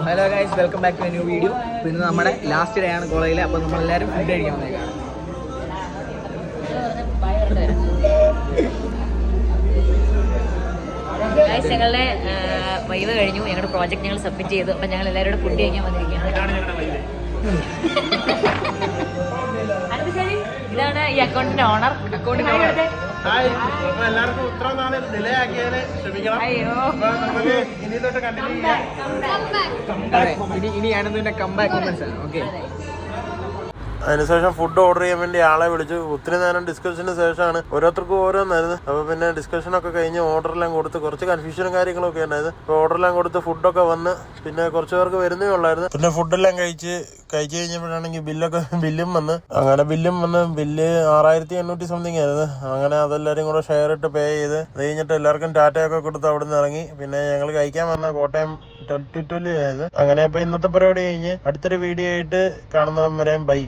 Hello guys, welcome back to new video. പിന്നെ നമ്മുടെ last day ആണ് കോളേജിൽ. അപ്പോൾ നമ്മളെല്ലാവരും ഫുഡ് കഴിക്കാൻ വന്നേക്കാണ്. ഞങ്ങളുടെ വൈവ് കഴിഞ്ഞു, ഞങ്ങളുടെ പ്രോജക്റ്റ് ഞങ്ങൾ സബ്മിറ്റ് ചെയ്തു. അപ്പം ഞങ്ങൾ എല്ലാവരും ഫുഡ് കഴിക്കാൻ വന്നിരിക്കുകയാണ്. ഇതാണ് ഈ അക്കൗണ്ടിന്റെ ഓണർ. എല്ലാവർക്കും ഇത്ര നാളെ ഡിലേ ആക്കിയതിന് ക്ഷമിക്കണം. ഇനി ഞാനെന്നെ കംബാക്ക് മൊമെന്റ്സ് ആണ്. ഓക്കെ, അതിനുശേഷം ഫുഡ് ഓർഡർ ചെയ്യാൻ വേണ്ടി ആളെ വിളിച്ചു. ഒത്തിരി നേരം ഡിസ്കഷന് ശേഷമാണ്, ഓരോരുത്തർക്കും ഓരോന്നായിരുന്നു. അപ്പോൾ പിന്നെ ഡിസ്കഷനൊക്കെ കഴിഞ്ഞ് ഓർഡറെല്ലാം കൊടുത്ത് കുറച്ച് കൺഫ്യൂഷനും കാര്യങ്ങളൊക്കെ ഉണ്ടായത്. അപ്പോൾ ഓർഡറെല്ലാം കൊടുത്ത് ഫുഡൊക്കെ വന്ന് പിന്നെ കുറച്ച് പേർക്ക് വരുന്നേ ഉള്ളായിരുന്നു. പിന്നെ ഫുഡെല്ലാം കഴിച്ച് കഴിഞ്ഞപ്പോഴാണെങ്കിൽ ബില്ലും വന്ന്. അങ്ങനെ ബില്ലും വന്ന്. ബില്ല് 6800 സംതിങ് ആയിരുന്നു. അങ്ങനെ അതെല്ലാവരും കൂടെ ഷെയർ ഇട്ട് പേ ചെയ്ത് അത് കഴിഞ്ഞിട്ട് എല്ലാവർക്കും ടാറ്റയൊക്കെ കൊടുത്ത് അവിടെ നിന്ന് ഇറങ്ങി. പിന്നെ ഞങ്ങൾ കഴിക്കാൻ വന്ന കോട്ടയം 2020 ആയത്. അങ്ങനെ അപ്പോൾ ഇന്നത്തെ പരിപാടി കഴിഞ്ഞ് അടുത്തൊരു വീഡിയോ ആയിട്ട് കാണുന്നവരെയും ബൈ.